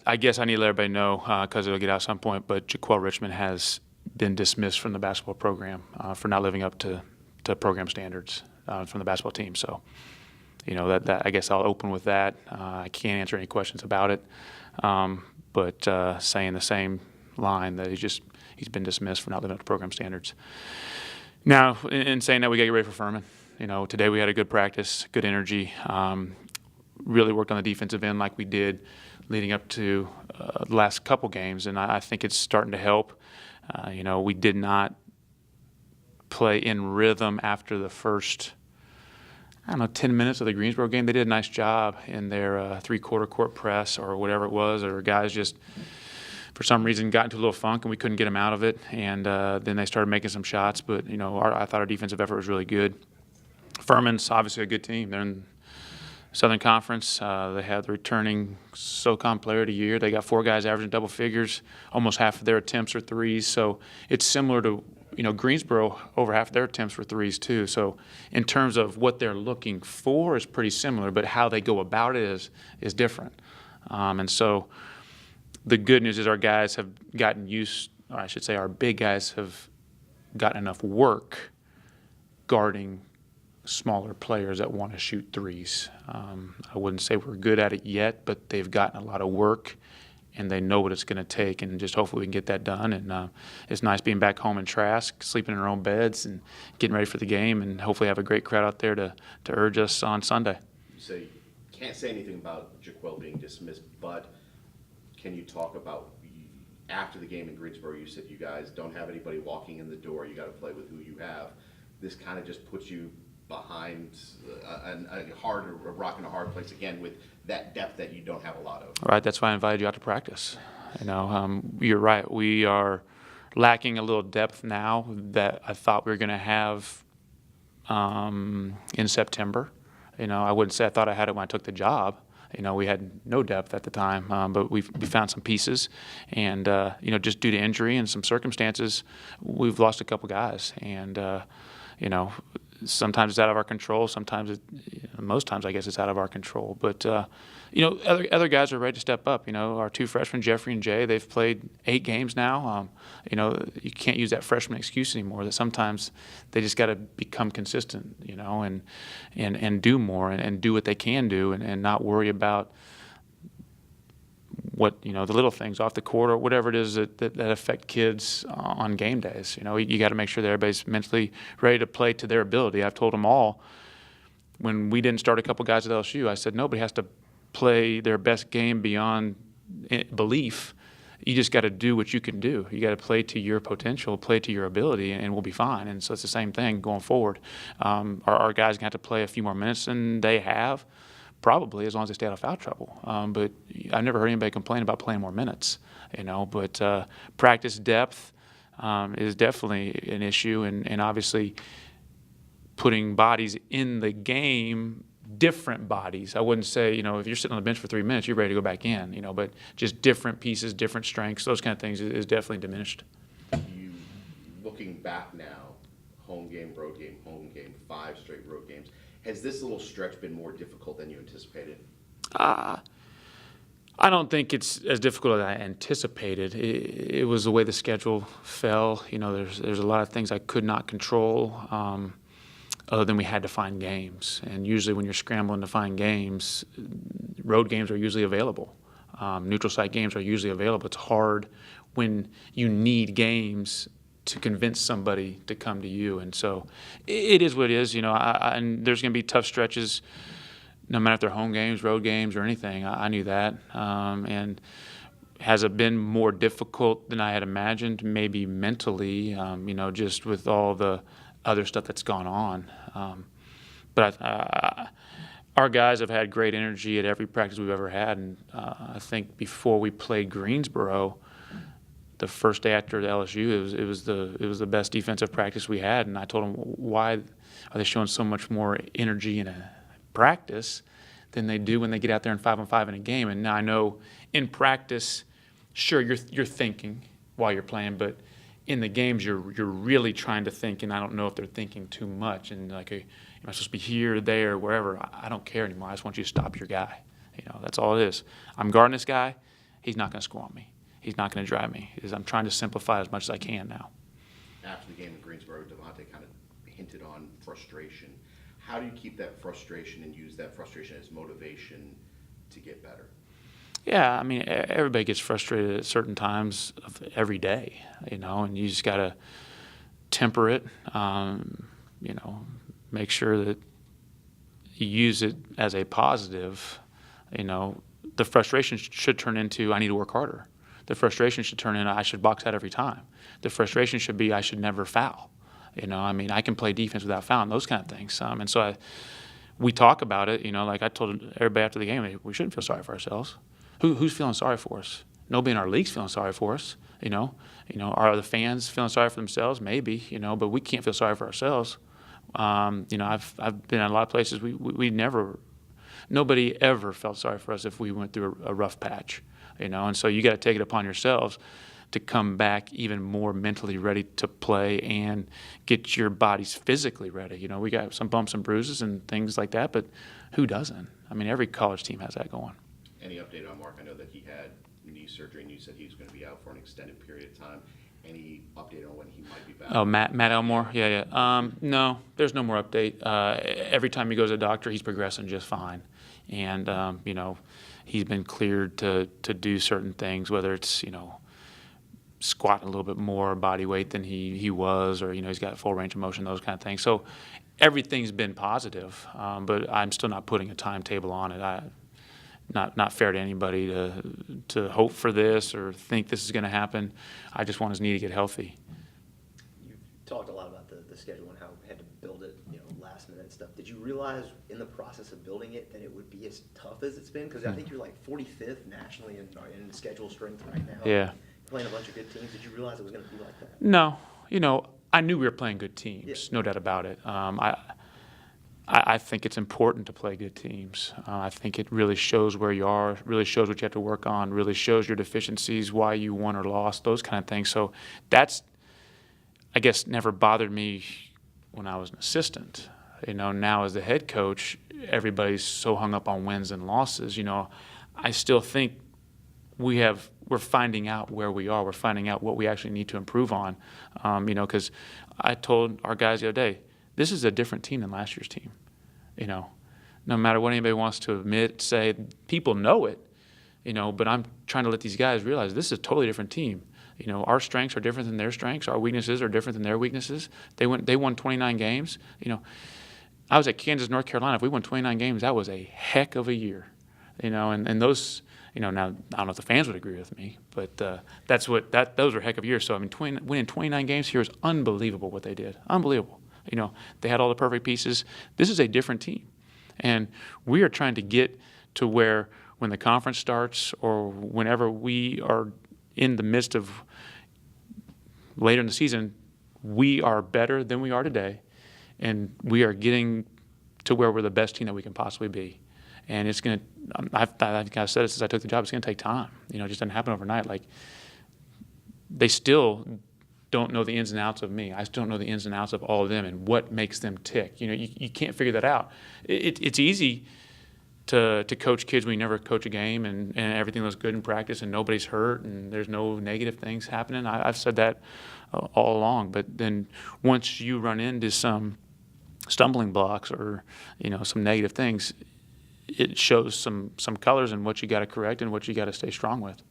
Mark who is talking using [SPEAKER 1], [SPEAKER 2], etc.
[SPEAKER 1] I guess I need to let everybody know because it'll get out at some point, but Jaquel Richmond has been dismissed from the basketball program for not living up to program standards from the basketball team. So, that I guess I'll open with that. I can't answer any questions about it, but saying the same line that he's been dismissed for not living up to program standards. Now, in saying that, we got to get ready for Furman. Today we had a good practice, good energy. Really worked on the defensive end like we did leading up to the last couple games, and I think it's starting to help. We did not play in rhythm after the first, 10 minutes of the Greensboro game. They did a nice job in their three-quarter court press or whatever it was, or guys just, for some reason, got into a little funk and we couldn't get them out of it, and then they started making some shots. But, I thought our defensive effort was really good. Furman's obviously a good team. They're in Southern Conference. They have the returning SoCon Player of the Year. They got 4 guys averaging double figures. Almost half of their attempts are threes. So it's similar to, Greensboro, over half of their attempts were threes too. So in terms of what they're looking for is pretty similar, but how they go about it is different. And so the good news is our guys have gotten used, or I should say our big guys have gotten enough work guarding smaller players that want to shoot threes. I wouldn't say we're good at it yet, but they've gotten a lot of work, and they know what it's going to take, and just hopefully we can get that done. And it's nice being back home in Trask, sleeping in our own beds and getting ready for the game, and hopefully have a great crowd out there to urge us on Sunday.
[SPEAKER 2] You say you can't say anything about Jaquel being dismissed, but can you talk about after the game in Greensboro, you said you guys don't have anybody walking in the door, you got to play with who you have. This kind of just puts you behind a rock in a hard place again with that depth that you don't have a lot of.
[SPEAKER 1] Right, that's why I invited you out to practice. You're right. We are lacking a little depth now that I thought we were going to have in September. I wouldn't say I thought I had it when I took the job. We had no depth at the time, but we found some pieces, and just due to injury and some circumstances, we've lost a couple guys, and sometimes it's out of our control. Most times, I guess, it's out of our control. But other guys are ready to step up. Our 2 freshmen, Jeffrey and Jay, they've played 8 games now. You can't use that freshman excuse anymore. That sometimes they just got to become consistent. And do more and do what they can do and not worry about what the little things off the court or whatever it is that affect kids on game days. You got to make sure that everybody's mentally ready to play to their ability. I've told them all when we didn't start a couple guys at LSU, I said nobody has to play their best game beyond belief. You just got to do what you can do. You got to play to your potential, play to your ability, and we'll be fine. And so it's the same thing going forward. Our guys going to have to play a few more minutes than they have. Probably, as long as they stay out of foul trouble. But I've never heard anybody complain about playing more minutes, But practice depth is definitely an issue, and obviously putting bodies in the game, different bodies. I wouldn't say, if you're sitting on the bench for 3 minutes, you're ready to go back in, but just different pieces, different strengths, those kind of things is definitely diminished.
[SPEAKER 2] You, looking back now, home game, 5 straight road games. Has this little stretch been more difficult than you anticipated?
[SPEAKER 1] I don't think it's as difficult as I anticipated. It was the way the schedule fell. There's a lot of things I could not control other than we had to find games. And usually when you're scrambling to find games, road games are usually available. Neutral site games are usually available. It's hard when you need games to convince somebody to come to you. And so it is what it is, and there's going to be tough stretches no matter if they're home games, road games, or anything. I knew that. And has it been more difficult than I had imagined? Maybe mentally, just with all the other stuff that's gone on. But our guys have had great energy at every practice we've ever had. And I think before we played Greensboro, the first day after the LSU, it was the best defensive practice we had, and I told them, why are they showing so much more energy in a practice than they do when they get out there in 5-on-5 in a game? And now I know in practice, sure, you're thinking while you're playing, but in the games you're really trying to think, and I don't know if they're thinking too much. And like, am I supposed to be here, there, wherever? I don't care anymore. I just want you to stop your guy. That's all it is. I'm guarding this guy. he's not going to score on me. He's not going to drive me. I'm trying to simplify as much as I can now.
[SPEAKER 2] After the game in Greensboro, Devontae kind of hinted on frustration. How do you keep that frustration and use that frustration as motivation to get better?
[SPEAKER 1] Yeah, I mean, everybody gets frustrated at certain times of every day, and you just got to temper it, make sure that you use it as a positive. The frustration should turn into, I need to work harder. The frustration should turn into, I should box out every time. The frustration should be, I should never foul. I can play defense without fouling, those kind of things. And so we talk about it, like I told everybody after the game, we shouldn't feel sorry for ourselves. Who's feeling sorry for us? Nobody in our league's feeling sorry for us. Are the fans feeling sorry for themselves? Maybe, but we can't feel sorry for ourselves. I've been in a lot of places nobody ever felt sorry for us if we went through a rough patch, and so you got to take it upon yourselves to come back even more mentally ready to play and get your bodies physically ready. We got some bumps and bruises and things like that, but who doesn't? I mean, every college team has that going.
[SPEAKER 2] Any update on Mark? I know that he had knee surgery and you said he was going to be out for an extended period of time. Any update on when he might be back?
[SPEAKER 1] Oh, Matt Elmore? Yeah. No, there's no more update. Every time he goes to the doctor, he's progressing just fine. And, he's been cleared to do certain things, whether it's, squatting a little bit more body weight than he was, or, he's got full range of motion, those kind of things. So everything's been positive, but I'm still not putting a timetable on it. Not fair to anybody to hope for this or think this is going to happen. I just want his knee to get healthy.
[SPEAKER 3] You've talked a lot about the schedule and how we had to build it, last minute and stuff. Did you realize in the process of building it that it would be as tough as it's been? Because I think you're like 45th nationally in schedule strength right now.
[SPEAKER 1] Yeah.
[SPEAKER 3] Playing a bunch of good teams. Did you realize it was going to be like that?
[SPEAKER 1] No. I knew we were playing good teams, no doubt about it. I think it's important to play good teams. I think it really shows where you are, really shows what you have to work on, really shows your deficiencies, why you won or lost, those kind of things. So that's, I guess, never bothered me when I was an assistant. Now as the head coach, everybody's so hung up on wins and losses. I still think we're finding out where we are. We're finding out what we actually need to improve on. Because I told our guys the other day, this is a different team than last year's team. No matter what anybody wants to admit, say, people know it, but I'm trying to let these guys realize this is a totally different team. Our strengths are different than their strengths. Our weaknesses are different than their weaknesses. They won 29 games. I was at Kansas, North Carolina. If we won 29 games, that was a heck of a year. And those, now I don't know if the fans would agree with me, but those were heck of years. So winning 29 games here is unbelievable what they did. Unbelievable. They had all the perfect pieces. This is a different team. And we are trying to get to where when the conference starts or whenever we are in the midst of later in the season, we are better than we are today. And we are getting to where we're the best team that we can possibly be. And it's going to, I think I've said it since I took the job, it's going to take time. It just doesn't happen overnight. Like, they still don't know the ins and outs of me. I still don't know the ins and outs of all of them and what makes them tick. You can't figure that out. It's easy to coach kids when you never coach a game and everything looks good in practice and nobody's hurt and there's no negative things happening. I've said that all along. But then once you run into some stumbling blocks or some negative things, it shows some colors in what you got to correct and what you got to stay strong with.